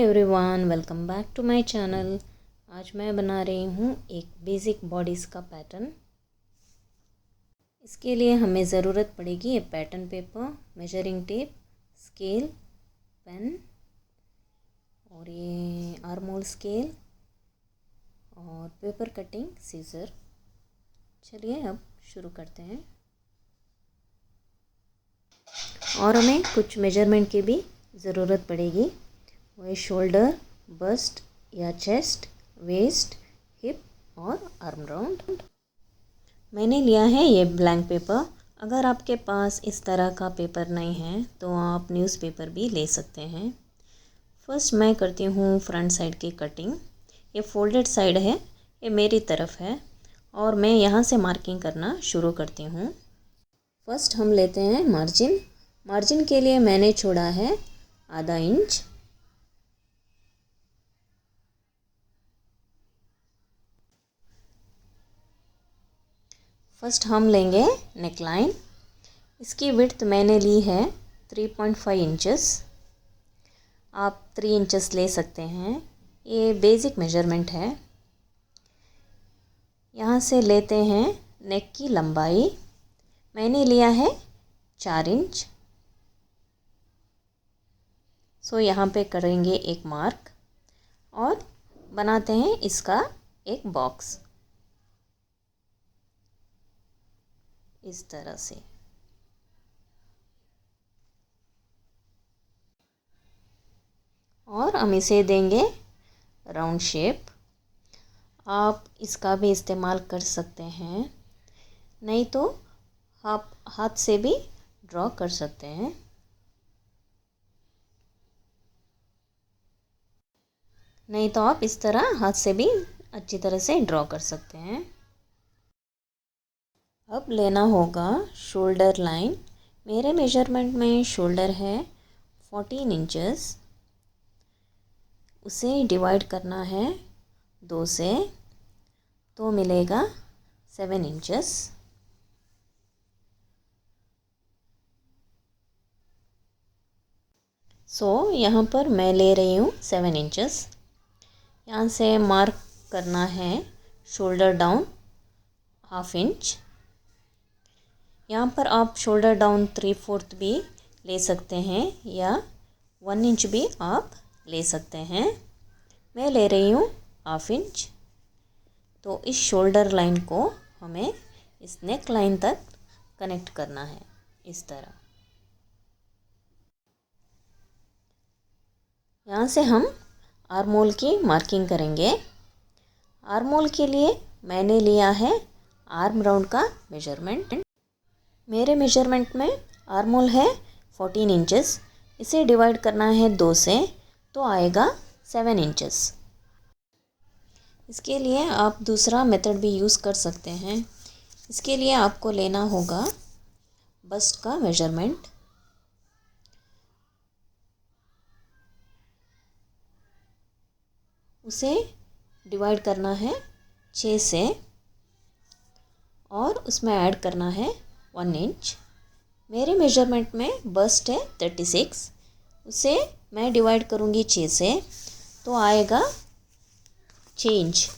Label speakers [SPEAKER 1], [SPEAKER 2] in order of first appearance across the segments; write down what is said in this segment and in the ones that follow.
[SPEAKER 1] Everyone, welcome back to my channel. आज मैं बना रही हूँ एक बेसिक बॉडीज़ का पैटर्न। इसके लिए हमें ज़रूरत पड़ेगी ये pattern paper, measuring tape, scale, pen और ये आर्मोल स्केल और पेपर कटिंग सीज़र। चलिए अब शुरू करते हैं। और हमें कुछ मेजरमेंट की भी ज़रूरत पड़ेगी। वही शोल्डर, बस्ट या चेस्ट, वेस्ट, हिप और आर्म राउंड। मैंने लिया है ये ब्लैंक पेपर। अगर आपके पास इस तरह का पेपर नहीं है तो आप न्यूज़पेपर भी ले सकते हैं। फर्स्ट मैं करती हूँ फ्रंट साइड की कटिंग। ये फोल्डेड साइड है, ये मेरी तरफ है और मैं यहाँ से मार्किंग करना शुरू करती हूँ। फर्स्ट हम लेते हैं मार्जिन। मार्जिन के लिए मैंने छोड़ा है आधा इंच। फर्स्ट हम लेंगे नेकलाइन। इसकी विड्थ मैंने ली है 3.5 इंचेस। आप 3 इंचेस ले सकते हैं, ये बेसिक मेजरमेंट है। यहाँ से लेते हैं नेक की लंबाई। मैंने लिया है 4 इंच। सो यहाँ पे करेंगे एक मार्क और बनाते हैं इसका एक बॉक्स इस तरह से। और हम इसे देंगे राउंड शेप। आप इसका भी इस्तेमाल कर सकते हैं, नहीं तो आप हाथ से भी ड्रॉ कर सकते हैं। नहीं तो आप इस तरह हाथ से भी अच्छी तरह से ड्रॉ कर सकते हैं। अब लेना होगा शोल्डर लाइन। मेरे मेजरमेंट में शोल्डर है 14 इंचेस। उसे डिवाइड करना है 2 से, तो मिलेगा 7 इंचेस। सो यहाँ पर मैं ले रही हूँ 7 इंचेस। यहाँ से मार्क करना है शोल्डर डाउन हाफ इंच। यहाँ पर आप शोल्डर डाउन 3/4 भी ले सकते हैं या 1 इंच भी आप ले सकते हैं। मैं ले रही हूँ हाफ इंच। तो इस शोल्डर लाइन को हमें इस नेक लाइन तक कनेक्ट करना है इस तरह। यहाँ से हम आर्मोल की मार्किंग करेंगे। आर्मोल के लिए मैंने लिया है आर्म राउंड का मेजरमेंट। मेरे मेजरमेंट में आर्मोल है 14 इंचेस। इसे डिवाइड करना है 2 से, तो आएगा 7 इंचेस। इसके लिए आप दूसरा मेथड भी यूज़ कर सकते हैं। इसके लिए आपको लेना होगा बस्ट का मेजरमेंट। उसे डिवाइड करना है 6 से और उसमें ऐड करना है 1 इंच। मेरे मेजरमेंट में बस्ट है 36। उसे मैं डिवाइड करूँगी 6 से, तो आएगा 6 इंच।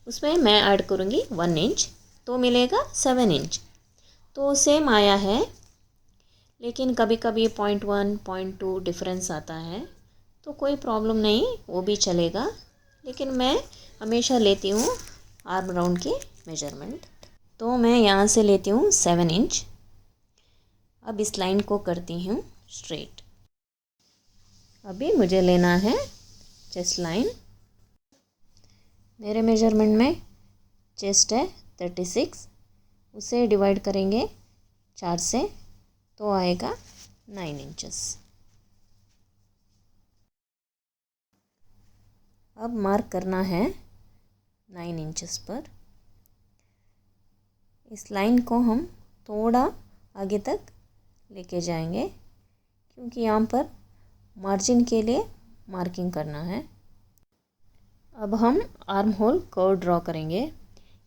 [SPEAKER 1] उसमें मैं ऐड करूँगी 1 इंच, तो मिलेगा 7 इंच। तो सेम आया है, लेकिन कभी कभी 0.1 0.2 डिफरेंस आता है, तो कोई प्रॉब्लम नहीं, वो भी चलेगा। लेकिन मैं हमेशा लेती हूँ आर्म राउंड की मेजरमेंट। तो मैं यहाँ से लेती हूँ 7 इंच। अब इस लाइन को करती हूँ स्ट्रेट। अभी मुझे लेना है चेस्ट लाइन। मेरे मेजरमेंट में चेस्ट है 36। उसे डिवाइड करेंगे 4 से, तो आएगा 9 इंचेस। अब मार्क करना है 9 इंचेस पर। इस लाइन को हम थोड़ा आगे तक लेके जाएंगे, क्योंकि यहाँ पर मार्जिन के लिए मार्किंग करना है। अब हम आर्म होल कर्व ड्रॉ करेंगे।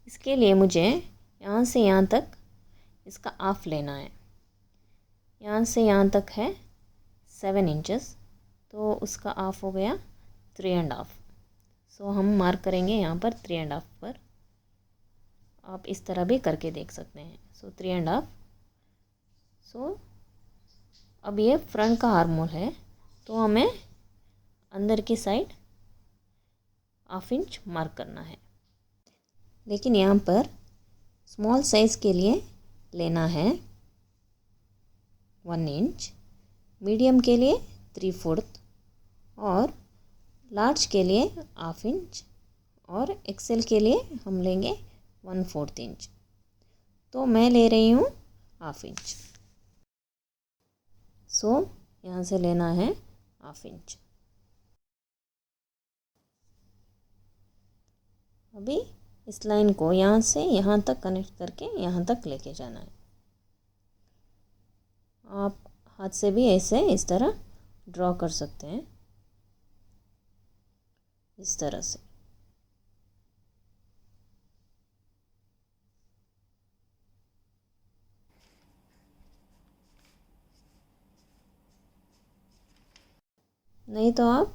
[SPEAKER 1] इसके लिए मुझे यहाँ से यहाँ तक इसका हाफ लेना है। यहाँ से यहाँ तक है 7 इंचेस, तो उसका हाफ हो गया 3.5। सो हम मार्क करेंगे यहाँ पर 3.5 पर। आप इस तरह भी करके देख सकते हैं। सो 3.5। सो अब ये फ्रंट का आर्म होल है, तो हमें अंदर की साइड 1/2 इंच मार्क करना है। लेकिन यहाँ पर स्मॉल साइज़ के लिए लेना है 1 इंच, मीडियम के लिए 3/4 और लार्ज के लिए 1/2 इंच और एक्सेल के लिए हम लेंगे 1/4 इंच। तो मैं ले रही हूँ 1/2 इंच। सो यहाँ से लेना है 1/2 इंच। अभी इस लाइन को यहाँ से यहाँ तक कनेक्ट करके यहाँ तक लेके जाना है। आप हाथ से भी ऐसे इस तरह ड्रॉ कर सकते हैं, इस तरह से। नहीं तो आप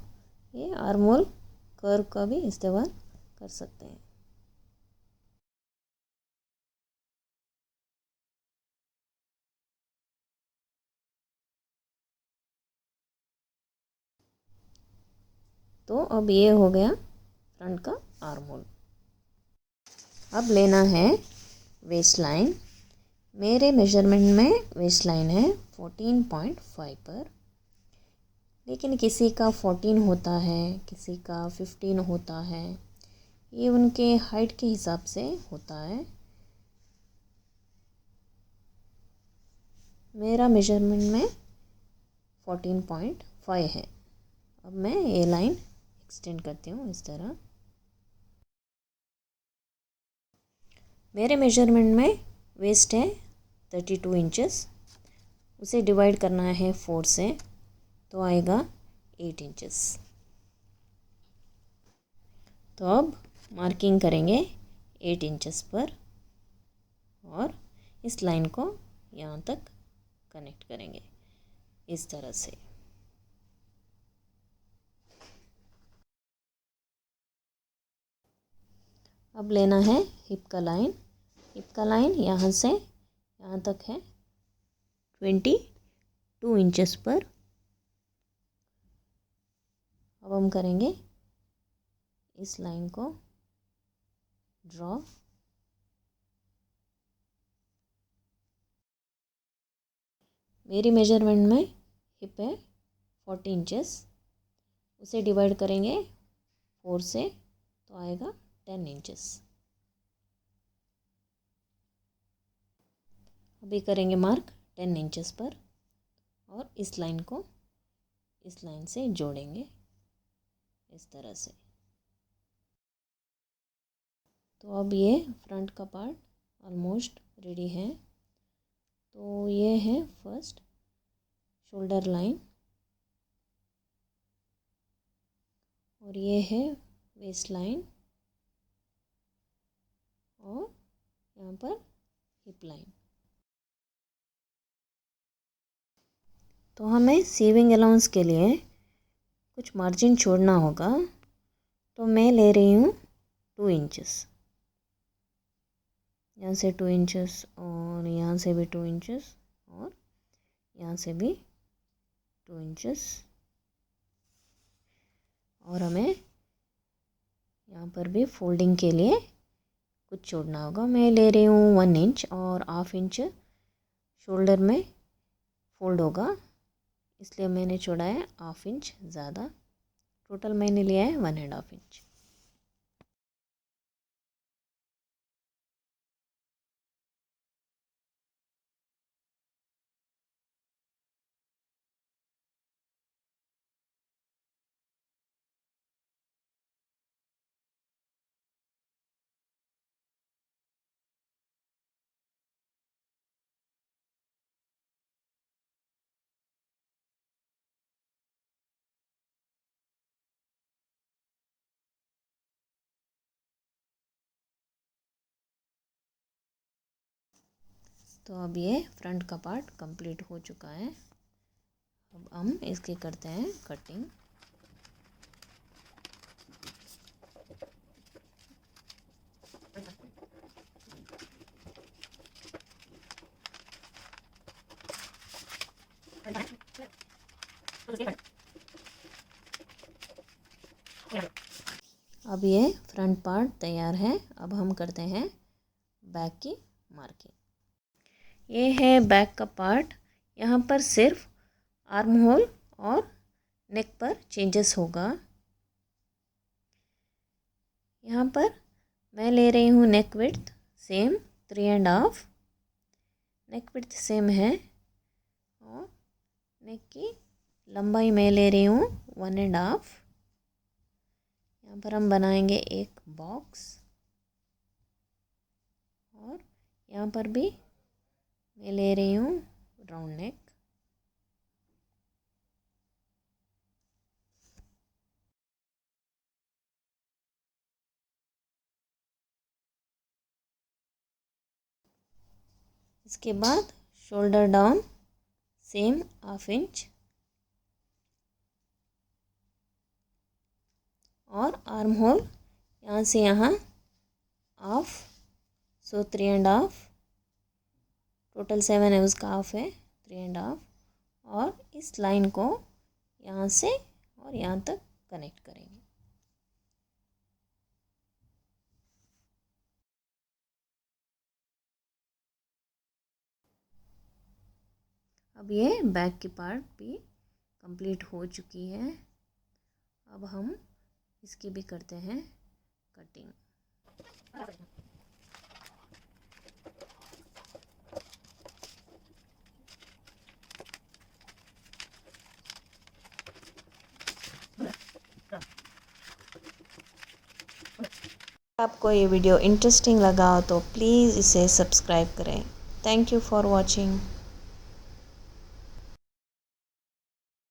[SPEAKER 1] ये आर्म होल कर्व का भी इस्तेमाल कर सकते हैं। तो अब ये हो गया फ्रंट का आर्म होल। अब लेना है वेस्ट लाइन। मेरे मेजरमेंट में वेस्ट लाइन है 14.5 पर, लेकिन किसी का 14 होता है, किसी का 15 होता है। ये उनके हाइट के हिसाब से होता है। मेरा मेजरमेंट में 14.5 है। अब मैं ये लाइन एक्सटेंड करती हूँ इस तरह। मेरे मेजरमेंट में वेस्ट है 32 इंचेस। उसे डिवाइड करना है 4 से, तो आएगा 8 इंचेस। तो अब मार्किंग करेंगे 8 इंचेस पर और इस लाइन को यहाँ तक कनेक्ट करेंगे इस तरह से। अब लेना है हिप का लाइन। हिप का लाइन यहाँ से यहाँ तक है 22 इंचेस पर। अब हम करेंगे इस लाइन को ड्रॉ। मेरी मेजरमेंट में हिप है 40 इंचेस। उसे डिवाइड करेंगे 4 से, तो आएगा 10 इंचेस। अभी करेंगे मार्क 10 इंचेस पर और इस लाइन को इस लाइन से जोड़ेंगे इस तरह से। तो अब ये फ्रंट का पार्ट ऑलमोस्ट रेडी है। तो ये है फर्स्ट शोल्डर लाइन और ये है वेस्ट लाइन और यहाँ पर हिप लाइन। तो हमें सीविंग अलाउंस के लिए कुछ मार्जिन छोड़ना होगा। तो मैं ले रही हूँ 2 इंचेस। यहाँ से 2 इंचेस और यहाँ से भी 2 इंचेस और यहाँ से भी 2 इंचेस। और हमें यहाँ पर भी फोल्डिंग के लिए कुछ छोड़ना होगा। मैं ले रही हूँ 1 इंच और 1/2 इंच शोल्डर में फोल्ड होगा, इसलिए मैंने छोड़ा है 1/2 इंच ज़्यादा। टोटल मैंने लिया है 1.5 इंच। तो अब ये फ्रंट का पार्ट कंप्लीट हो चुका है। अब हम इसकी करते हैं कटिंग। अब ये फ्रंट पार्ट तैयार है। अब हम करते हैं बैक की मार्किंग। ये है बैक का पार्ट। यहाँ पर सिर्फ आर्म होल और नेक पर चेंजेस होगा। यहाँ पर मैं ले रही हूँ नेक विड्थ सेम 3.5। नेक विड्थ सेम है और नेक की लंबाई मैं ले रही हूँ 1.5। यहाँ पर हम बनाएंगे एक बॉक्स और यहाँ पर भी मैं ले रही हूँ राउंड नेक। इसके बाद शोल्डर डाउन सेम 1/2 इंच और आर्म होल यहाँ से यहाँ 1/2, सो 3.5। टोटल 7 है, उसका 1/2 है 3.5। और इस लाइन को यहाँ से और यहाँ तक कनेक्ट करेंगे। अब ये बैक की पार्ट भी कंप्लीट हो चुकी है। अब हम इसकी भी करते हैं कटिंग। आपको ये वीडियो इंटरेस्टिंग लगा हो तो प्लीज़ इसे सब्सक्राइब करें। Thank you for watching.